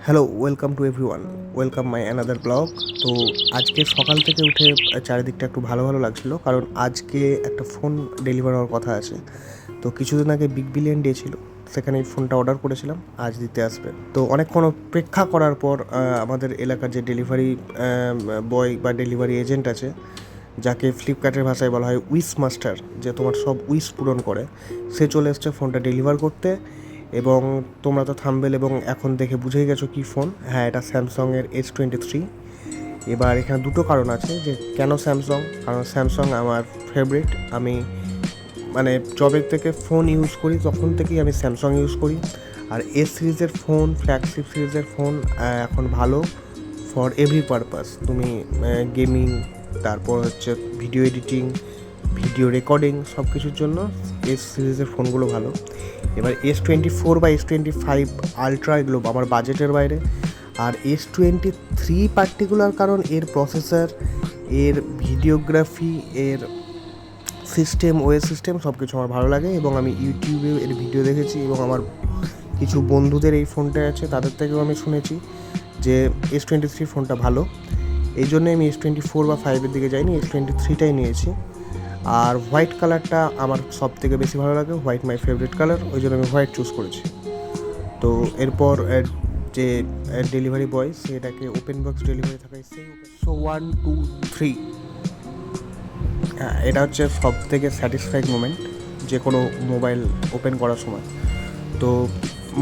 Hello, welcome to everyone, welcome my another blog. তো আজকে সকাল থেকে উঠে চারিদিকটা একটু ভালো ভালো লাগছিলো, কারণ আজকে একটা ফোন ডেলিভার হওয়ার কথা আছে। তো কিছুদিন আগে বিগ বিলিয়ন ডে ছিল, সেখানে এই ফোনটা অর্ডার করেছিলাম, আজ দিতে আসবে। তো অনেকক্ষণ অপেক্ষা করার পর আমাদের এলাকার যে ডেলিভারি বয় বা ডেলিভারি এজেন্ট আছে, যাকে ফ্লিপকার্টের ভাষায় বলা হয় উইশ মাস্টার, যে তোমার সব উইশ পূরণ করে, সে চলে এসছে ফোনটা ডেলিভার করতে। এবং তোমরা তো থাম্বনেল এবং এখন দেখে বুঝেই গেছো কী ফোন। হ্যাঁ, এটা স্যামসংয়ের S23। এবার এখানে দুটো কারণ আছে যে কেন স্যামসং। কারণ স্যামসং আমার ফেভারিট। আমি মানে জবের থেকে ফোন ইউজ করি, তখন থেকেই আমি স্যামসং ইউজ করি। আর এস সিরিজের ফোন, ফ্ল্যাগশিপ সিরিজের ফোন এখন ভালো ফর এভরি পারপাস। তুমি গেমিং, তারপর হচ্ছে ভিডিও এডিটিং, ভিডিও রেকর্ডিং, সব কিছুর জন্য এস সিরিজের ফোনগুলো ভালো। এবার S24 বা S25 আলট্রা এগুলো আমার বাজেটের বাইরে। আর S23 পার্টিকুলার কারণ এর প্রসেসর, এর ভিডিওগ্রাফি, এর সিস্টেম, ওএস সিস্টেম সব কিছু আমার ভালো লাগে। এবং আমি ইউটিউবে এর ভিডিও দেখেছি এবং আমার কিছু বন্ধুদের এই ফোনটা আছে, তাদের থেকেও আমি শুনেছি যে S23 ফোনটা ভালো। এই জন্যে আমি S24 বা 5-এর দিকে যাইনি, S23টাই নিয়েছি। আর হোয়াইট কালারটা আমার সব থেকে বেশি ভালো লাগে, হোয়াইট মাই ফেভারিট কালার, ওই জন্য আমি হোয়াইট চুজ করেছি। তো এরপর যে ডেলিভারি বয়, সেটাকে ওপেন বক্স ডেলিভারি থাকায় সেই 1 2 3, এটা হচ্ছে সব থেকে স্যাটিসফাইং মোমেন্ট যে কোনো মোবাইল ওপেন করার সময়। তো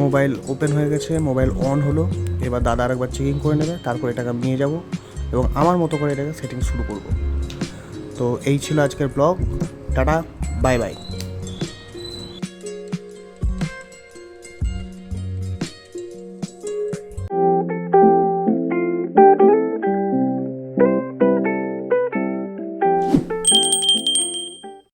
মোবাইল ওপেন হয়ে গেছে, মোবাইল অন হলো। এবার দাদা আরেকবার চেকিং করে নেবে, তারপর এটাকে আমি নিয়ে যাব এবং আমার মতো করে এটাকে সেটিং শুরু করব। তো এই ছিল আজকের ব্লগ। Tata, bye bye.